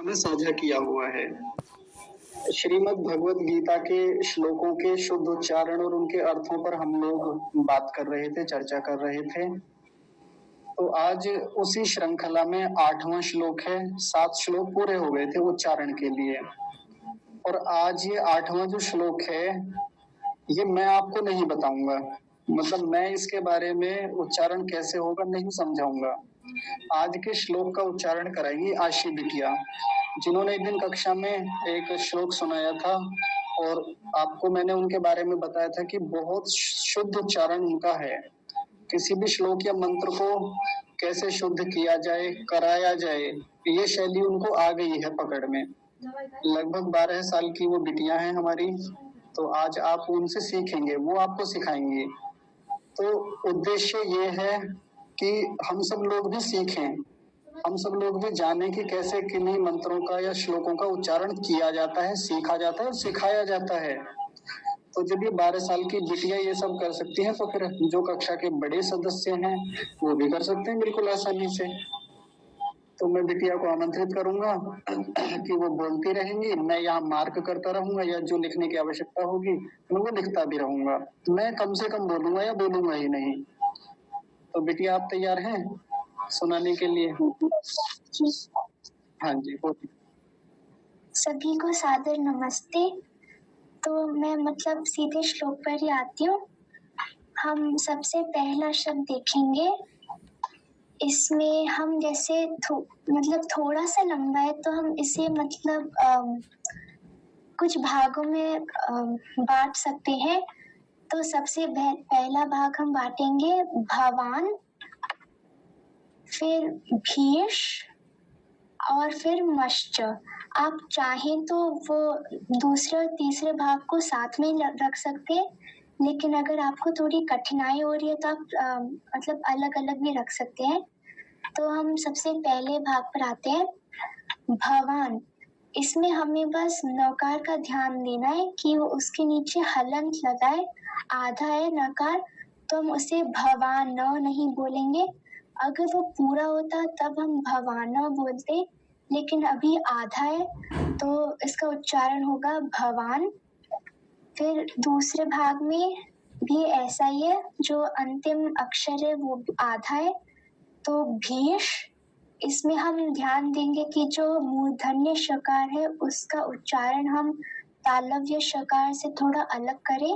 में साझा किया हुआ है। श्रीमद् भगवत गीता के श्लोकों के शुद्ध उच्चारण और उनके अर्थों पर हम लोग बात कर रहे थे, चर्चा कर रहे थे। तो आज उसी श्रृंखला में 8वां श्लोक है। 7 श्लोक पूरे हो गए थे उच्चारण के लिए, और आज ये 8वां जो श्लोक है ये मैं आपको नहीं बताऊंगा, मतलब मैं इसके बारे में उच्चारण कैसे होगा नहीं समझाऊंगा। आज के श्लोक का उच्चारण कराएंगी आशी बिटिया, जिन्होंने एक दिन कक्षा में एक श्लोक सुनाया था, और आपको मैंने उनके बारे में बताया था कि बहुत शुद्ध उच्चारण उनका है। किसी भी श्लोक या मंत्र को कैसे शुद्ध किया जाए, कराया जाए, ये शैली उनको आ गई है पकड़ में। लगभग 12 साल की वो बिटिया हैं हमारी, तो आज आप उनसे सीखेंगे, वो आपको सिखाएंगी। तो उद्देश्य ये है कि हम सब लोग भी सीखें, हम सब लोग भी जाने कि कैसे किन्हीं मंत्रों का या श्लोकों का उच्चारण किया जाता है, सीखा जाता है और सिखाया जाता है। तो जब ये 12 साल की बिटिया ये सब कर सकती है, तो फिर जो कक्षा के बड़े सदस्य हैं वो भी कर सकते हैं बिल्कुल आसानी से। तो मैं बिटिया को आमंत्रित करूंगा कि वो बोलती रहेंगी, मैं यहाँ मार्क करता रहूंगा, या जो लिखने की आवश्यकता होगी मैं वो लिखता भी रहूंगा। मैं कम से कम बोलूंगा या बोलूंगा ही नहीं। तो बिटिया आप तैयार हैं सुनाने के लिए? हाँ जी, बोलिए। सभी को सादर नमस्ते। तो मैं मतलब सीधे श्लोक पर ही आती हूँ। हम सबसे पहला शब्द देखेंगे। इसमें हम जैसे मतलब थोड़ा सा लंबा है, तो हम इसे मतलब कुछ भागों में बांट सकते हैं। तो सबसे पहला भाग हम बांटेंगे भवान, फिर भीष और फिर मश्च। आप चाहें तो वो दूसरे और तीसरे भाग को साथ में रख सकते हैं, लेकिन अगर आपको थोड़ी कठिनाई हो रही है तो आप मतलब अलग अलग भी रख सकते हैं। तो हम सबसे पहले भाग पर आते हैं, भवान। इसमें हमें बस नकार का ध्यान देना है कि वो उसके नीचे हलंत लगाए, आधा है नकार, तो हम उसे भवान नहीं बोलेंगे। अगर वो पूरा होता तब हम भवान बोलते, लेकिन अभी आधा है तो इसका उच्चारण होगा भवान। फिर दूसरे भाग में भी ऐसा ही है, जो अंतिम अक्षर है वो आधा है, तो भीष। इसमें हम ध्यान देंगे कि जो मूर्धन्य शकार है उसका उच्चारण हम तालव्य शकार से थोड़ा अलग करें।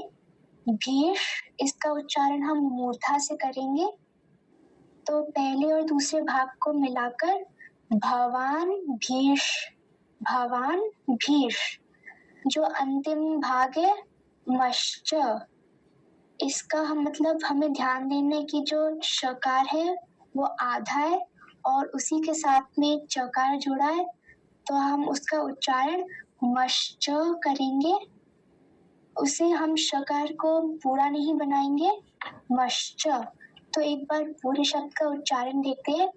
भीष, इसका उच्चारण हम मूर्धा से करेंगे। तो पहले और दूसरे भाग को मिलाकर भवान भीष, भवान भीष। जो अंतिम भाग है मश्च, इसका हम मतलब हमें ध्यान देना है कि जो शकार है वो आधा है और उसी के साथ में चकार जुड़ा है, तो हम उसका उच्चारण मश्च करेंगे। उसे हम शकार को पूरा नहीं बनाएंगे, मश्च। तो एक बार पूरे शब्द का उच्चारण देखते हैं,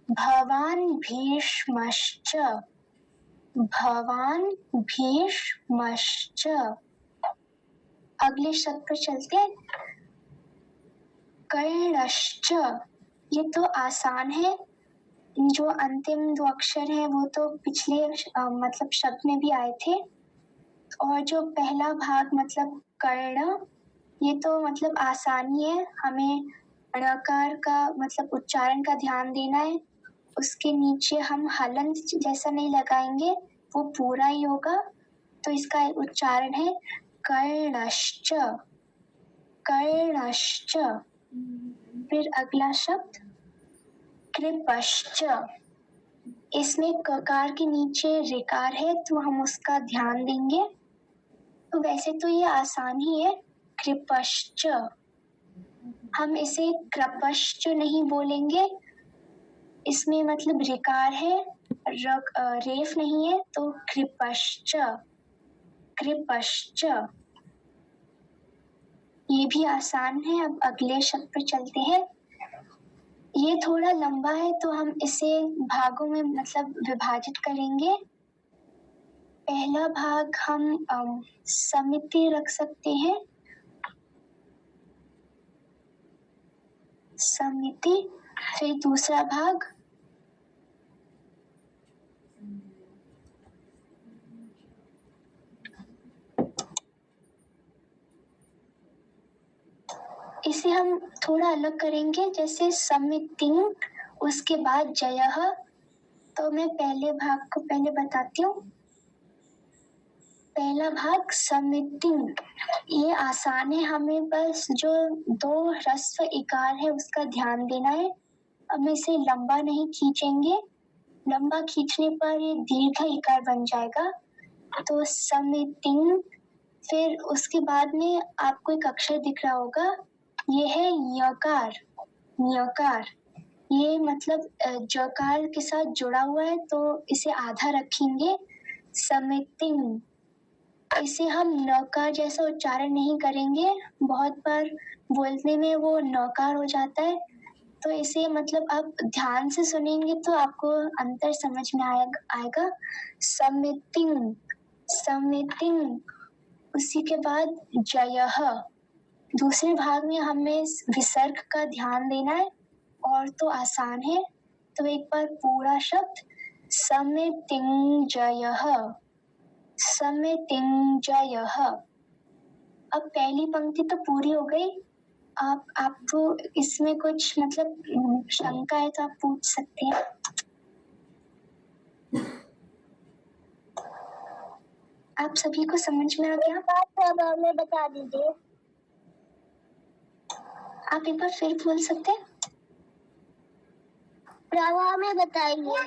भवान भीष्मश्च, भवान भीष्मश्च। अगले शब्द पर चलते हैं, कर्णश्च। ये तो आसान है, जो अंतिम 2 अक्षर है वो तो पिछले मतलब शब्द में भी आए थे। और जो पहला भाग मतलब कर्ण, ये तो मतलब आसानी है, हमें णकार का मतलब उच्चारण का ध्यान देना है। उसके नीचे हम हलंत जैसा नहीं लगाएंगे, वो पूरा ही होगा, तो इसका उच्चारण है कर्णश्च, कर्णश्च। फिर अगला शब्द कृपश्च। इसमें ककार के नीचे ऋकार है, तो हम उसका ध्यान देंगे। तो वैसे तो ये आसान ही है, कृपश्च। हम इसे कृपश्च नहीं बोलेंगे, इसमें मतलब ऋकार है, रेफ नहीं है, तो कृपश्च, कृपश्च। ये भी आसान है। अब अगले शब्द पर चलते हैं। ये थोड़ा लंबा है, तो हम इसे भागों में मतलब विभाजित करेंगे। पहला भाग हम समिति रख सकते हैं, समिति। फिर दूसरा भाग इसे हम थोड़ा अलग करेंगे, जैसे समितिंग उसके बाद जयः। तो मैं पहले भाग को पहले बताती हूँ। पहला भाग समितिंग, ये आसान है, हमें बस जो दो ह्रस्व इकार है उसका ध्यान देना है। अब इसे लंबा नहीं खींचेंगे, लंबा खींचने पर ये दीर्घ इकार बन जाएगा। तो समितिंग, फिर उसके बाद में आपको एक अक्षर दिख रहा होगा, ये है यकार। यकार ये मतलब जकार के साथ जुड़ा हुआ है, तो इसे आधा रखेंगे। समितिंग, इसे हम नकार जैसा उच्चारण नहीं करेंगे, बहुत बार बोलने में वो नकार हो जाता है। तो इसे मतलब आप ध्यान से सुनेंगे तो आपको अंतर समझ में आएगा। समितिंग, समितिंग। उसी के बाद जयः। दूसरे भाग में हमें विसर्ग का ध्यान देना है, और तो आसान है। तो एक बार पूरा शब्द, समितिञ्जयः, समितिञ्जयः। अब पहली पंक्ति तो पूरी हो गई। आपको इसमें कुछ मतलब शंका है तो आप पूछ सकते हैं। आप सभी को समझ में आ गया? बात हमें बता दीजिए। आप एक बार फिर बोल सकते हैं? प्रभा में बताइए।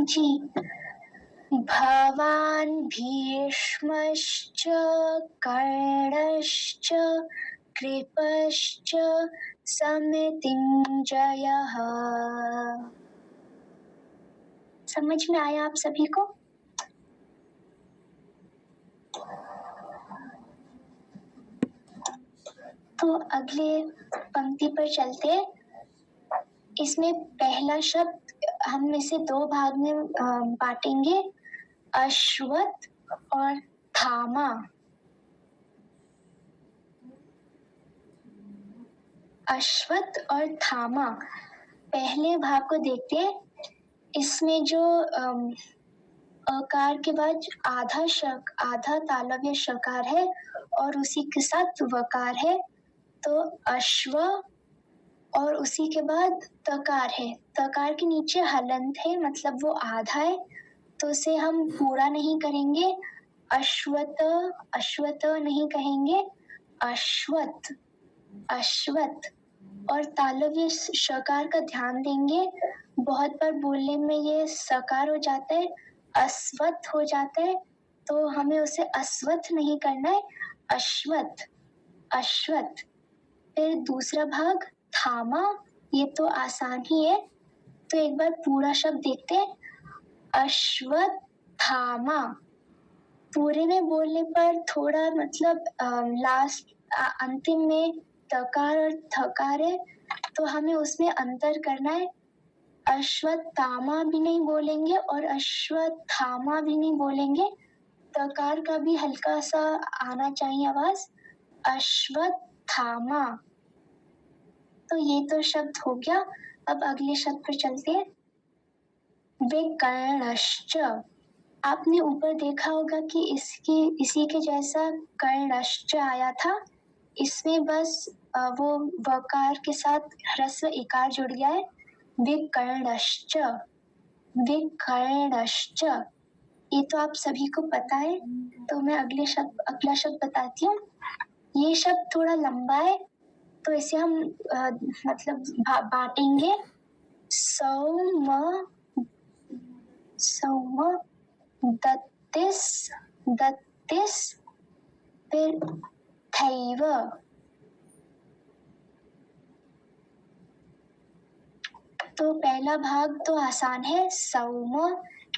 जी। भवान् भीष्मश्च कर्णश्च कृपश्च समितिञ्जयः। समझ में आया आप सभी को? तो अगले पंक्ति पर चलते हैं। इसमें पहला शब्द हम इसे दो भाग में बांटेंगे, अश्वत्थ और थामा। अश्वत्थ और थामा, पहले भाग को देखते हैं। इसमें जो अकार के बाद आधा तालव्य शकार है और उसी के साथ वकार है, तो अश्व, और उसी के बाद तकार है। तकार के नीचे हलंत है, मतलब वो आधा है, तो उसे हम पूरा नहीं करेंगे। अश्वत, अश्वत नहीं कहेंगे, अश्वत्थ, अश्वत्थ। और तालव्य शकार का ध्यान देंगे, बहुत बार बोलने में ये सकार हो जाता है, अस्वत्थ हो जाता है, तो हमें उसे अस्वत्थ नहीं करना है, अश्वत्थ, अश्वत्थ। फिर दूसरा भाग थामा, ये तो आसान ही है, तो एक बार पूरा शब्द देखते हैं, अश्वत्थामा। पूरे में बोलने पर थोड़ा मतलब लास्ट अंतिम में तकार और थकार है, तो हमें उसमें अंतर करना है। अश्वत्थामा भी नहीं बोलेंगे और अश्वत्थामा भी नहीं बोलेंगे, तकार का भी हल्का सा आना चाहिए आवाज, अश्वत्थामा। तो ये तो शब्द हो गया। अब अगले शब्द पर चलते हैं, विकर्णश्च। आपने ऊपर देखा होगा कि इसी के जैसा कर्णश्च आया था, इसमें बस वो वकार के साथ ह्रस्व इकार जुड़ गया है, विकर्णश्च, विकर्णश्च। ये तो आप सभी को पता है, तो मैं अगला शब्द बताती हूँ। ये शब्द थोड़ा लंबा है, तो इसे हम मतलब बांटेंगे, सौम, सौम, दत्तिस, दत्तिस, फिर थैव। तो पहला भाग तो आसान है, सौम।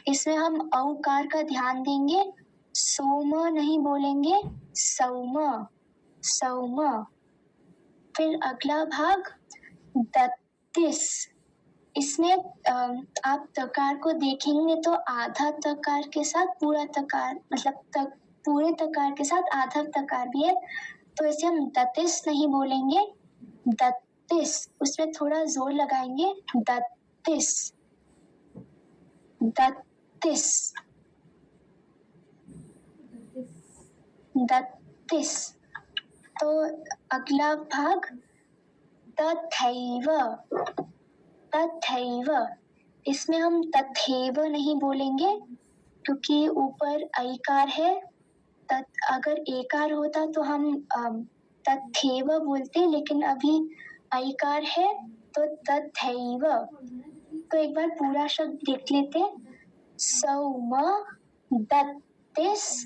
इसमें हम औकार का ध्यान देंगे, सोम नहीं बोलेंगे, सौम, सौम। फिर अगला भाग दत्तिस। इसमें आप तकार को देखेंगे तो आधा तकार के साथ पूरा तकार, मतलब पूरे तकार के साथ आधा तकार भी है, तो इसे हम दत्तिस नहीं बोलेंगे, दत्तिस। उसमें थोड़ा जोर लगाएंगे, दत्तिस, दत्तिस, दत्तिस। तो अगला भाग तथैव। तथैव, इसमें हम तथैव नहीं बोलेंगे क्योंकि ऊपर ऐकार है। अगर एकार होता तो हम तथैव बोलते, लेकिन अभी ऐकार है तो तथैव। तो एक बार पूरा शब्द देख लेते। सौम दत्तिस्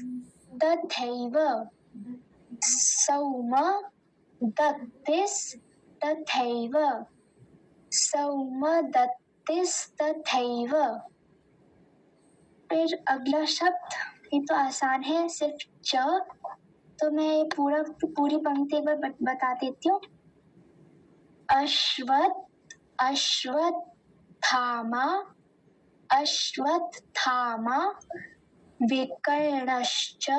तथैव। सौम दत्तिस् तथैव। सौम दत्तिस् तथैव। फिर अगला शब्द, ये तो आसान है, सिर्फ च। तो मैं पूरी पंक्ति एक बार बता देती हूँ। अश्वत्थ अश्वत्थामा। अश्वत्थामा विकर्णश्च।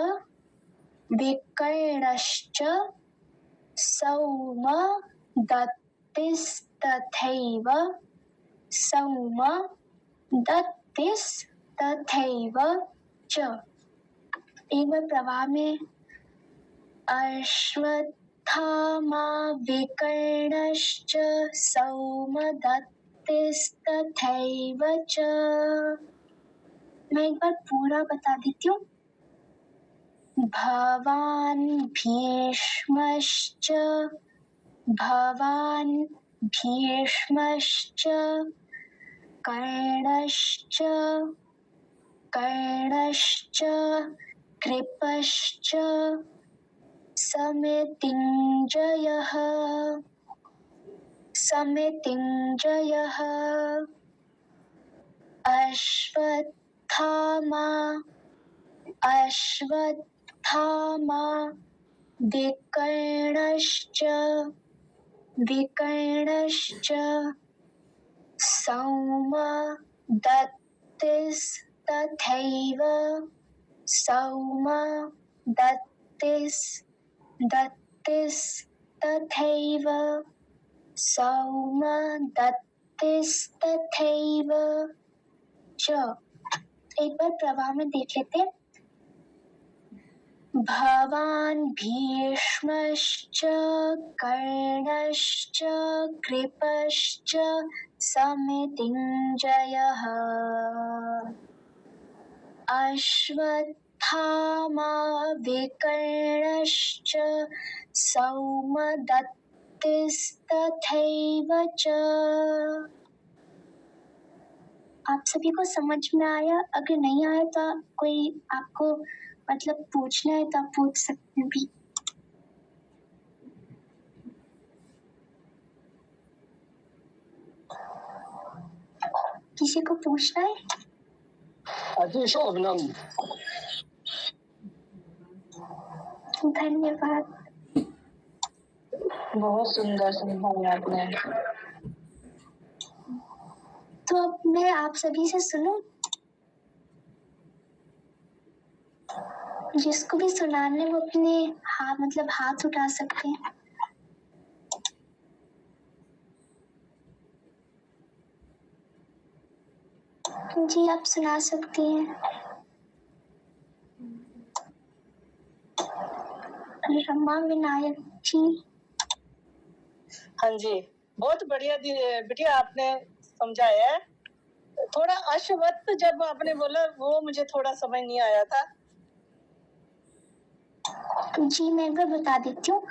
विकर्णश्च सौम दत्तिस्तथैव। सौम दत्तिस्तथैव च। एक बार प्रवाह में। अश्वत्थामा विकर्णश्च सौम दत्तिस्तथैव च। मैं एक बार पूरा बता देती हूँ। भवान् भीष्मश्च। भवान् भीष्मश्च कर्णश्च। कर्णश्च कृपश्च समितिञ्जयः। समितिञ्जयः अश्वत्थामा। अश्वत्थामा विकर्णश्च। विकर्णश्च सौम दत्तिस्तथैव। सौम दत्तिस्तथैव। सौम दत्तिस्तथैव च। एक बार प्रवाह में देख लेते। भवान् भीष्मश्च कर्णश्च कृपश्च समितिञ्जयः अश्वत्थामा विकर्णश्च सौम दत्तिस्तथैव च। आप सभी को समझ में आया? अगर नहीं आया तो कोई आपको मतलब पूछना है तो आप पूछ सकते हैं भी। किसी को पूछना है? अति शोभनम। धन्यवाद। बहुत सुंदर समझाया आपने। तो अब मैं आप सभी से सुनूं। जिसको भी सुनाने वो अपने हाथ उठा सकते हैं। जी आप सुना सकती हैं। रमा विनायक जी। हाँ जी, बहुत बढ़िया बिटिया आपने समझाया है। थोड़ा अश्वत्थ जब आपने बोला वो मुझे थोड़ा समझ नहीं आया था। जी मैं एक बार बता देती हूँ।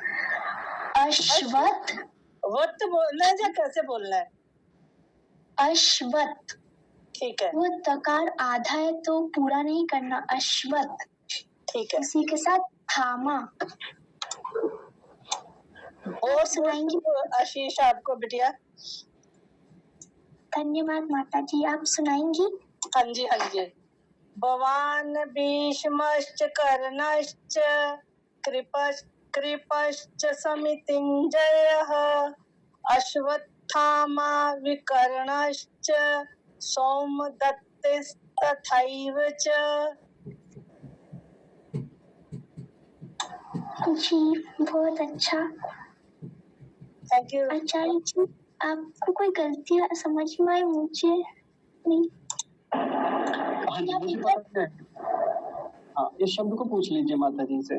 अश्वत्थ। वत्त बोलना है या कैसे बोलना है? अश्वत्थ। ठीक है। वो तकार आधा है तो पूरा नहीं करना। अश्वत्थ। ठीक है। इसी के साथ थामा। और सुनाएंगी? आशीष आपको बिटिया। धन्यवाद माता जी। आप सुनाएंगी? हाँ जी हाँ जी। भवान् भीष्मश्च कर्णश्च कृपश्च समितिञ्जयः अश्वत्थामा विकर्णश्च सौमदत्तिस्तथैव च। जी बहुत अच्छा। Thank you. आचार्य जी आपको कोई गलती समझ में आई? मुझे नहीं। हाँ जी मुझे पता है। हाँ इस शब्द को पूछ लीजिए माता जी से।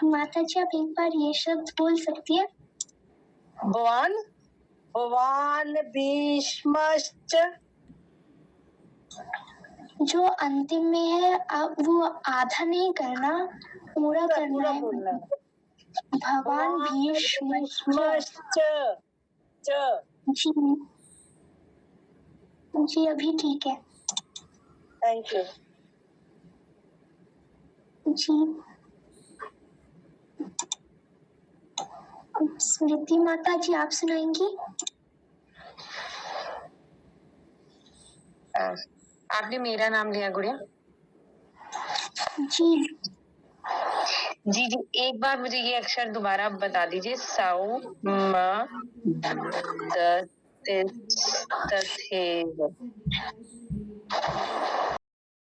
माता जी आप एक बार ये शब्द बोल सकती है? भवान भवान भीष्मश्च। जो अंतिम में है आप वो आधा नहीं करना, पूरा करना पूरा है। बोलना है। भगवान भीष्म। भीष्मश्च च। जी जी अभी ठीक है। Thank you. जी स्मृति माता जी आप सुनाएंगी? आपने मेरा नाम लिया गुड़िया? जी जी जी, एक बार मुझे ये अक्षर दोबारा बता दीजिए। सौ म द थे।